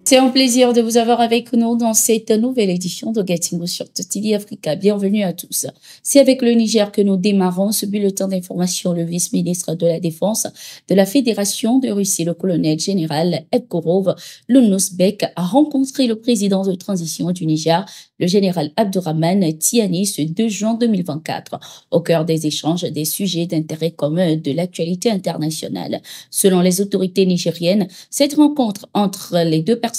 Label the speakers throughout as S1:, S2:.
S1: C'est un plaisir de vous avoir avec nous dans cette nouvelle édition de Getting sur TV Africa. Bienvenue à tous. C'est avec le Niger que nous démarrons ce bulletin d'information. Le vice-ministre de la Défense de la Fédération de Russie, le colonel général Evgorov Lounoussbek, a rencontré le président de transition du Niger, le général Abdourahmane Tiani, ce 2 juin 2024, au cœur des échanges des sujets d'intérêt commun de l'actualité internationale. Selon les autorités nigériennes, cette rencontre entre les deux personnalités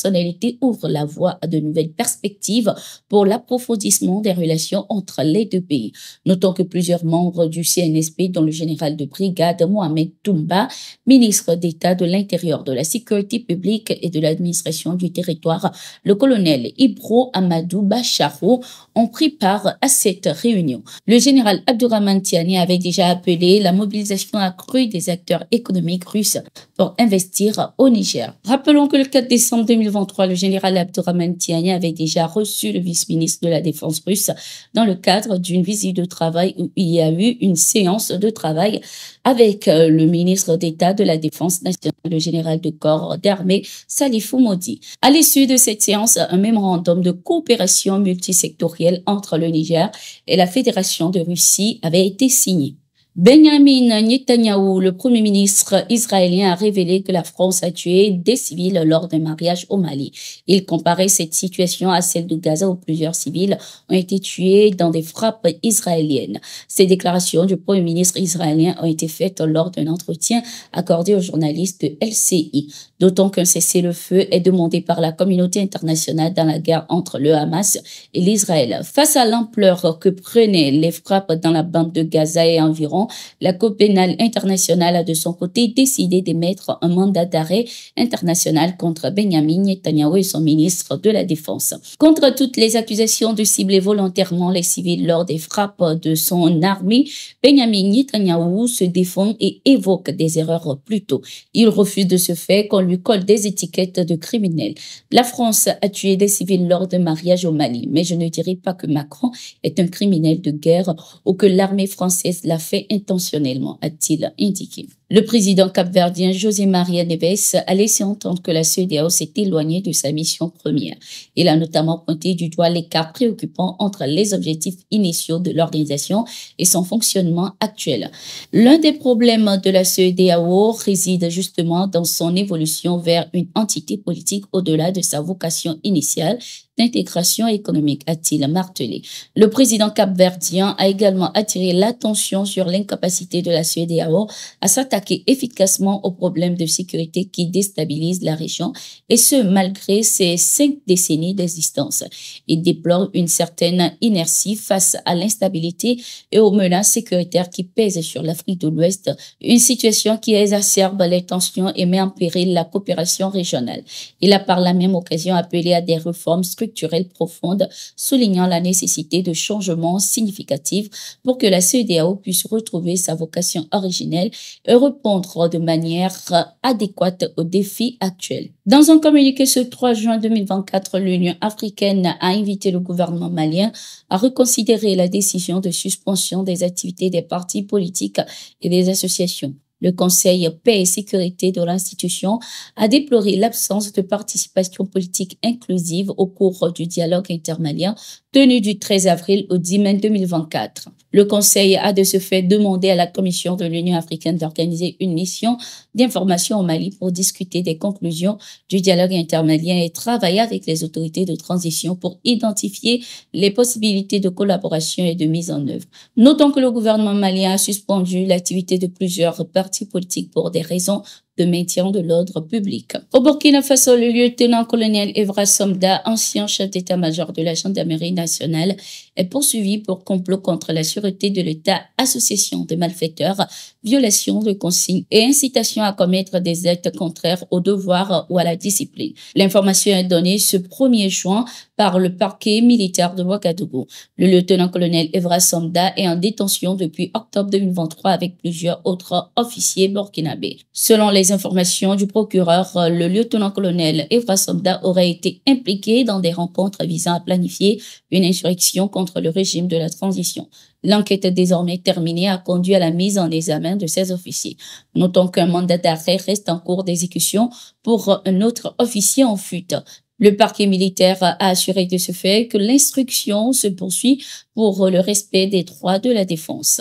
S1: ouvre la voie à de nouvelles perspectives pour l'approfondissement des relations entre les deux pays. Notons que plusieurs membres du CNSP, dont le général de brigade Mohamed Toumba, ministre d'État de l'Intérieur, de la Sécurité publique et de l'administration du territoire, le colonel Ibro Amadou Bacharou, ont pris part à cette réunion. Le général Abdourahmane Tiani avait déjà appelé la mobilisation accrue des acteurs économiques russes pour investir au Niger. Rappelons que le 4 décembre 2023, le général Abdourahmane Tiani avait déjà reçu le vice-ministre de la Défense russe dans le cadre d'une visite de travail où il y a eu une séance de travail avec le ministre d'État de la Défense nationale, le général de corps d'armée Salifou Modi. À l'issue de cette séance, un mémorandum de coopération multisectorielle entre le Niger et la Fédération de Russie avait été signé. Benjamin Netanyahou, le premier ministre israélien, a révélé que la France a tué des civils lors d'un mariage au Mali. Il comparait cette situation à celle de Gaza où plusieurs civils ont été tués dans des frappes israéliennes. Ces déclarations du premier ministre israélien ont été faites lors d'un entretien accordé aux journalistes de LCI. D'autant qu'un cessez-le-feu est demandé par la communauté internationale dans la guerre entre le Hamas et l'Israël. Face à l'ampleur que prenaient les frappes dans la bande de Gaza et environ, la Cour pénale internationale a de son côté décidé d'émettre un mandat d'arrêt international contre Benjamin Netanyahou et son ministre de la Défense. Contre toutes les accusations de cibler volontairement les civils lors des frappes de son armée, Benjamin Netanyahou se défend et évoque des erreurs plus tôt. Il refuse de ce fait qu'on lui colle des étiquettes de criminel. La France a tué des civils lors d'un mariage au Mali, mais je ne dirais pas que Macron est un criminel de guerre ou que l'armée française l'a fait intentionnellement, a-t-il indiqué. Le président capverdien José Maria Neves a laissé entendre que la CEDEAO s'est éloignée de sa mission première. Il a notamment pointé du doigt l'écart préoccupant entre les objectifs initiaux de l'organisation et son fonctionnement actuel. L'un des problèmes de la CEDEAO réside justement dans son évolution vers une entité politique au-delà de sa vocation initiale d'intégration économique, a-t-il martelé. Le président capverdien a également attiré l'attention sur l'incapacité de la CEDEAO à s'attaquer efficacement aux problèmes de sécurité qui déstabilisent la région, et ce, malgré ses 5 décennies d'existence. Il déplore une certaine inertie face à l'instabilité et aux menaces sécuritaires qui pèsent sur l'Afrique de l'Ouest, une situation qui exacerbe les tensions et met en péril la coopération régionale. Il a par la même occasion appelé à des réformes structurelles profondes, soulignant la nécessité de changements significatifs pour que la CEDEAO puisse retrouver sa vocation originelle et répondre de manière adéquate aux défis actuels. Dans un communiqué ce 3 juin 2024, l'Union africaine a invité le gouvernement malien à reconsidérer la décision de suspension des activités des partis politiques et des associations. Le Conseil paix et sécurité de l'institution a déploré l'absence de participation politique inclusive au cours du dialogue intermalien tenu du 13 avril au 10 mai 2024. Le Conseil a de ce fait demandé à la Commission de l'Union africaine d'organiser une mission d'information au Mali pour discuter des conclusions du dialogue intermalien et travailler avec les autorités de transition pour identifier les possibilités de collaboration et de mise en œuvre. Notons que le gouvernement malien a suspendu l'activité de plusieurs partis politiques pour des raisons de maintien de l'ordre public. Au Burkina Faso, le lieutenant-colonel Evra Somda, ancien chef d'état-major de la gendarmerie nationale, est poursuivi pour complot contre la sûreté de l'État, association de malfaiteurs, violation de consignes et incitation à commettre des actes contraires au devoir ou à la discipline. L'information est donnée ce 1er juin par le parquet militaire de Ouagadougou. Le lieutenant-colonel Evra Somda est en détention depuis octobre 2023 avec plusieurs autres officiers burkinabés. Selon les les informations du procureur, le lieutenant-colonel Evra Sobda aurait été impliqué dans des rencontres visant à planifier une insurrection contre le régime de la transition. L'enquête désormais terminée a conduit à la mise en examen de ces officiers. Notons qu'un mandat d'arrêt reste en cours d'exécution pour un autre officier en fuite. Le parquet militaire a assuré de ce fait que l'instruction se poursuit pour le respect des droits de la défense.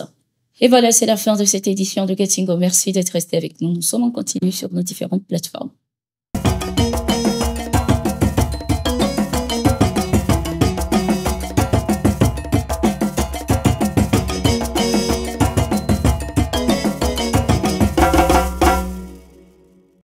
S1: Et voilà, c'est la fin de cette édition de Getingo. Merci d'être resté avec nous. Nous sommes en continu sur nos différentes plateformes.